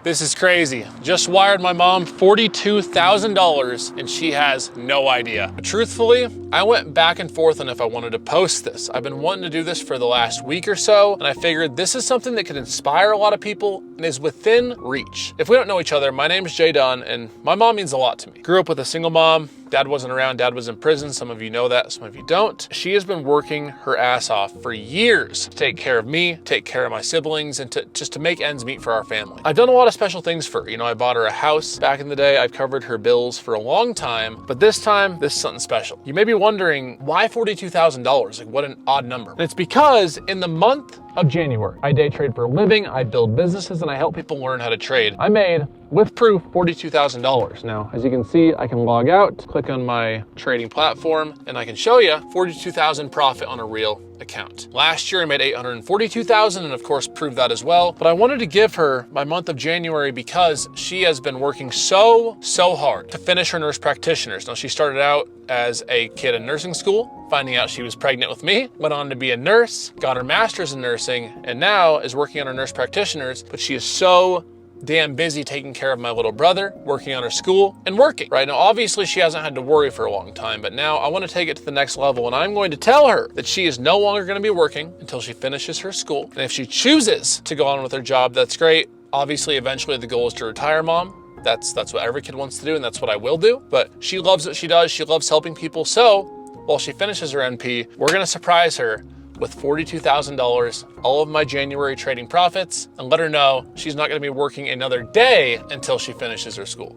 This is crazy. Just wired my mom $42,000 and she has no idea. But truthfully, I went back and forth on if I wanted to post this. I've been wanting to do this for the last week or so, and I figured this is something that could inspire a lot of people and is within reach. If we don't know each other, my name is Jay Dunn and my mom means a lot to me. Grew up with a single mom. Dad wasn't around, dad was in prison. Some of you know that, some of you don't. She has been working her ass off for years to take care of me, take care of my siblings, and just to make ends meet for our family. I've done a lot of special things for her. You know, I bought her a house back in the day. I've covered her bills for a long time, but this time, this is something special. You may be wondering, why $42,000? Like, what an odd number. And it's because in the month of January, I day trade for a living, I build businesses, and I help people learn how to trade. I made, with proof, $42,000. Now, as you can see, I can log out, click on my trading platform, and I can show you 42,000 profit on a real account. Last year, I made 842,000, and of course, proved that as well. But I wanted to give her my month of January because she has been working so hard to finish her nurse practitioners. Now, she started out as a kid in nursing school, finding out she was pregnant with me, went on to be a nurse, got her master's in nursing, and now is working on her nurse practitioners. But she is so damn busy taking care of my little brother, working on her school, and working. Right now, obviously she hasn't had to worry for a long time, but now I want to take it to the next level, and I'm going to tell her that she is no longer going to be working until she finishes her school. And if she chooses to go on with her job, that's great. Obviously, eventually the goal is to retire, mom. That's what every kid wants to do, and that's what I will do. But she loves what she does. She loves helping people. So while she finishes her NP, we're going to surprise her with $42,000, all of my January trading profits, and let her know she's not going to be working another day until she finishes her school.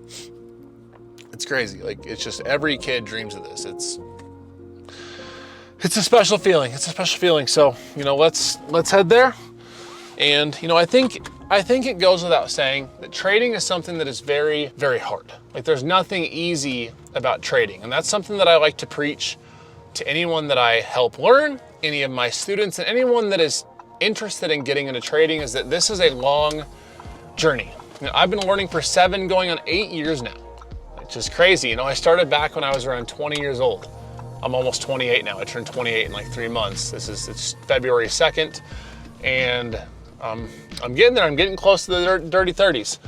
It's crazy. Like, it's just, every kid dreams of this. It's a special feeling. It's a special feeling. So, you know, let's head there. And, you know, I think it goes without saying that trading is something that is very, very hard. Like, there's nothing easy about trading. And that's something that I like to preach to anyone that I help learn, any of my students, and anyone that is interested in getting into trading, is that this is a long journey. You know, I've been learning for 7 going on 8 years now. It's just crazy. You know, I started back when I was around 20 years old. I'm almost 28 now. I turned 28 in like 3 months. It's February 2nd, and I'm getting there. I'm getting close to the dirty 30s.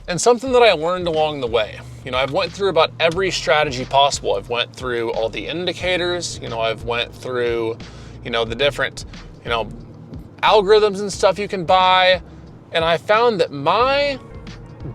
And something that I learned along the way, you know, I've went through about every strategy possible. I've went through all the indicators, you know, I've went through, you know, the different, you know, algorithms and stuff you can buy. And I found that my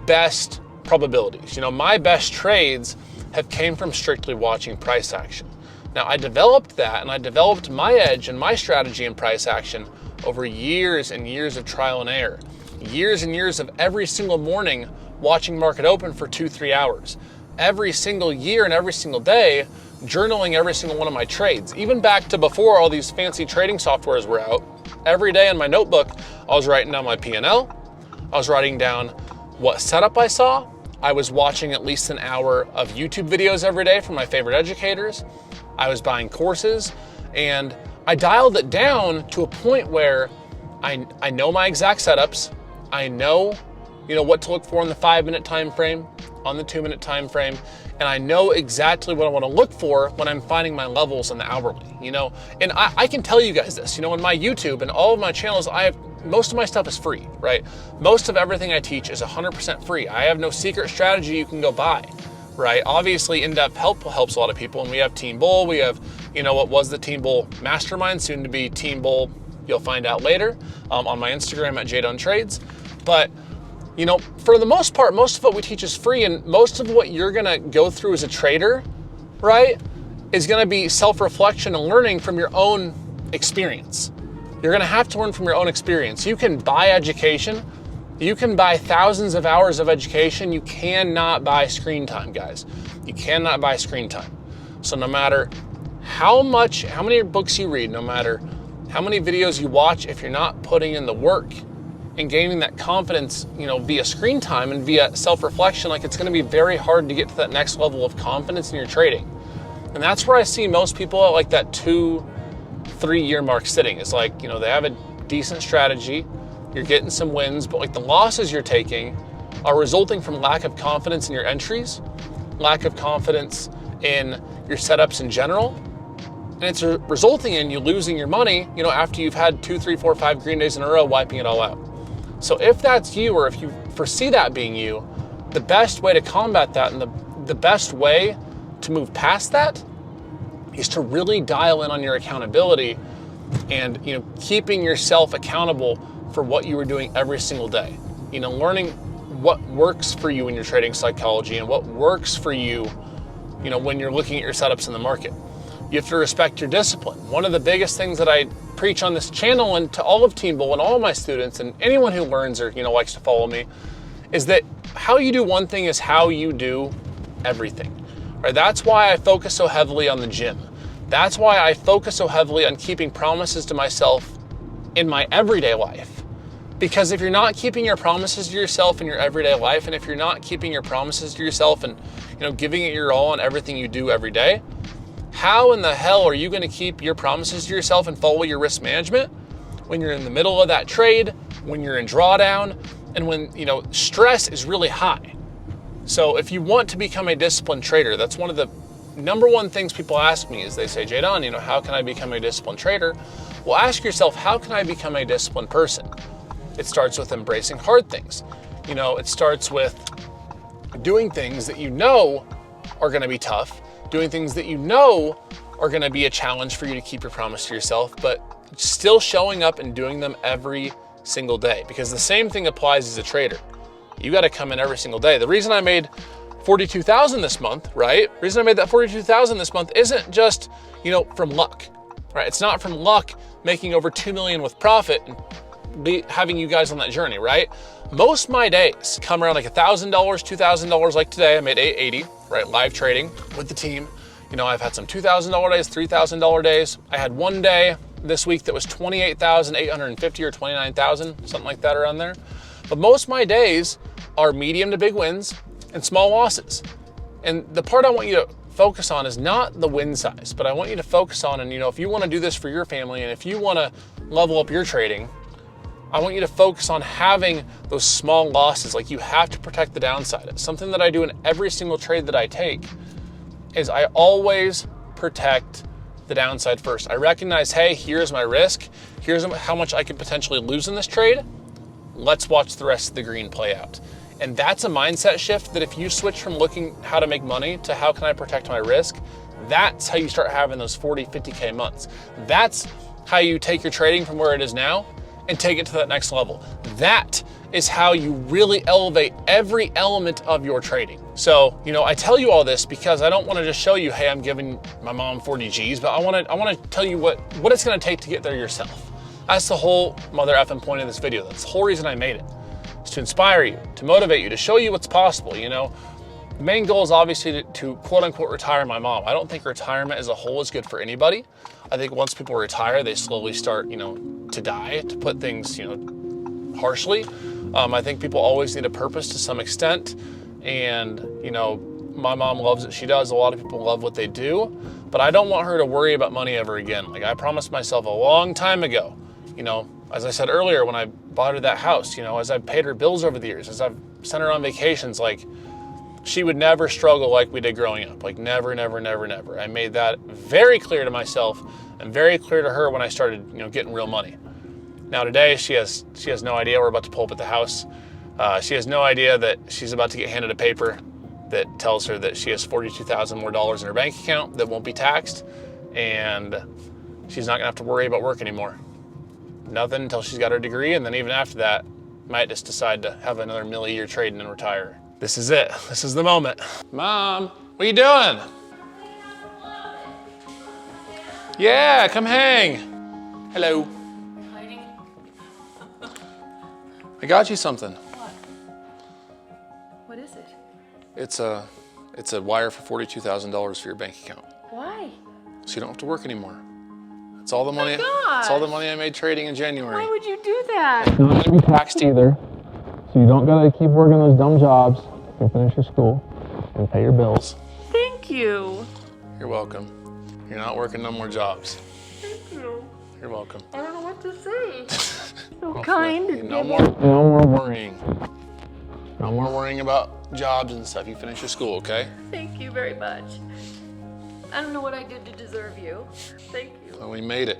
best probabilities, you know, my best trades have came from strictly watching price action. Now, I developed that, and I developed my edge and my strategy in price action over years and years of trial and error. Years and years of every single morning watching market open for 2-3 hours. Every single year and every single day, journaling every single one of my trades. Even back to before all these fancy trading softwares were out, every day in my notebook, I was writing down my P&L. I was writing down what setup I saw. I was watching at least an hour of YouTube videos every day from my favorite educators. I was buying courses, and I dialed it down to a point where I know my exact setups. I know, you know, what to look for in the 5-minute time frame, on the 2-minute time frame, and I know exactly what I want to look for when I'm finding my levels in the hourly, you know. And I can tell you guys this, you know, in my YouTube and all of my channels, most of my stuff is free, right? Most of everything I teach is 100% free. I have no secret strategy you can go buy, right? Obviously, in-depth help helps a lot of people, and we have Team Bull. We have, you know, what was the Team Bull Mastermind, soon to be Team Bull. You'll find out later on my Instagram at JDunTrades. But, you know, for the most part, most of what we teach is free, and most of what you're gonna go through as a trader, right, is gonna be self-reflection and learning from your own experience. You're gonna have to learn from your own experience. You can buy education. You can buy thousands of hours of education. You cannot buy screen time, guys. You cannot buy screen time. So no matter how many books you read, no matter how many videos you watch, if you're not putting in the work and gaining that confidence, you know, via screen time and via self-reflection, like, it's gonna be very hard to get to that next level of confidence in your trading. And that's where I see most people at like that 2-3 year mark sitting. It's like, you know, they have a decent strategy, you're getting some wins, but like the losses you're taking are resulting from lack of confidence in your entries, lack of confidence in your setups in general, and it's resulting in you losing your money, you know, after you've had 2, 3, 4, 5 green days in a row, wiping it all out. So if that's you, or if you foresee that being you, the best way to combat that and the best way to move past that is to really dial in on your accountability and, you know, keeping yourself accountable for what you were doing every single day. You know, learning what works for you in your trading psychology and what works for you, you know, when you're looking at your setups in the market. You have to respect your discipline. One of the biggest things that I preach on this channel and to all of Team Bull and all of my students and anyone who learns or, you know, likes to follow me is that how you do one thing is how you do everything. Right? That's why I focus so heavily on the gym. That's why I focus so heavily on keeping promises to myself in my everyday life. Because if you're not keeping your promises to yourself in your everyday life, and if you're not keeping your promises to yourself and, you know, giving it your all on everything you do every day, how in the hell are you going to keep your promises to yourself and follow your risk management when you're in the middle of that trade, when you're in drawdown, and when, you know, stress is really high? So if you want to become a disciplined trader, that's one of the number one things people ask me is they say, Jadon, you know, how can I become a disciplined trader? Well, ask yourself, how can I become a disciplined person? It starts with embracing hard things. You know, it starts with doing things that you know are going to be tough, doing things that you know are going to be a challenge for you to keep your promise to yourself, but still showing up and doing them every single day. Because the same thing applies as a trader. You got to come in every single day. The reason I made $42,000 this month, right? The reason I made that $42,000 this month isn't just, you know, from luck, right? It's not from luck making over $2 million with profit and having you guys on that journey, right? Most of my days come around like $1,000, $2,000. Like today, I made $880, right? Live trading with the team. You know, I've had some $2,000 days, $3,000 days. I had one day this week that was $28,850 or $29,000, something like that around there. But most of my days are medium to big wins and small losses. And the part I want you to focus on is not the win size, but I want you to focus on, and you know, if you want to do this for your family and if you want to level up your trading, I want you to focus on having those small losses. Like, you have to protect the downside. It's something that I do in every single trade that I take is I always protect the downside first. I recognize, hey, here's my risk. Here's how much I could potentially lose in this trade. Let's watch the rest of the green play out. And that's a mindset shift that if you switch from looking how to make money to how can I protect my risk, that's how you start having those 40, 50K months. That's how you take your trading from where it is now and take it to that next level. That is how you really elevate every element of your trading. So, you know, I tell you all this because I don't want to just show you, hey, I'm giving my mom 40 G's, but I want to tell you what it's going to take to get there yourself. That's the whole mother effing point of this video. That's the whole reason I made it. It's to inspire you, to motivate you, to show you what's possible. You know, the main goal is obviously to quote unquote retire my mom. I don't think retirement as a whole is good for anybody. I think once people retire, they slowly start, you know, to die, to put things, you know, harshly. I think people always need a purpose to some extent. And, you know, my mom loves what she does. A lot of people love what they do, but I don't want her to worry about money ever again. Like, I promised myself a long time ago, you know, as I said earlier, when I bought her that house, you know, as I've paid her bills over the years, as I've sent her on vacations, like, she would never struggle like we did growing up. Like, never, never, never, never. I made that very clear to myself and very clear to her when I started, you know, getting real money. Now today, she has no idea we're about to pull up at the house. She has no idea that she's about to get handed a paper that tells her that she has $42,000 more dollars in her bank account that won't be taxed, and she's not gonna have to worry about work anymore. Nothing until she's got her degree, and then even after that, might just decide to have another million-year trading and retire. This is it. This is the moment. Mom, what are you doing? Yeah, come hang. Hello. Hiding? I got you something. What? What is it? It's a wire for $42,000 for your bank account. Why? So you don't have to work anymore. It's all the money. Oh my gosh. It's all the money I made trading in January. Why would you do that? You're not gonna be taxed either. So you don't gotta keep working those dumb jobs. You can finish your school and pay your bills. Thank you. You're welcome. You're not working no more jobs. Thank you. You're welcome. I don't know what to say. So kind. No more worrying. No more worrying about jobs and stuff. You finish your school, okay? Thank you very much. I don't know what I did to deserve you. Thank you. Well, we made it.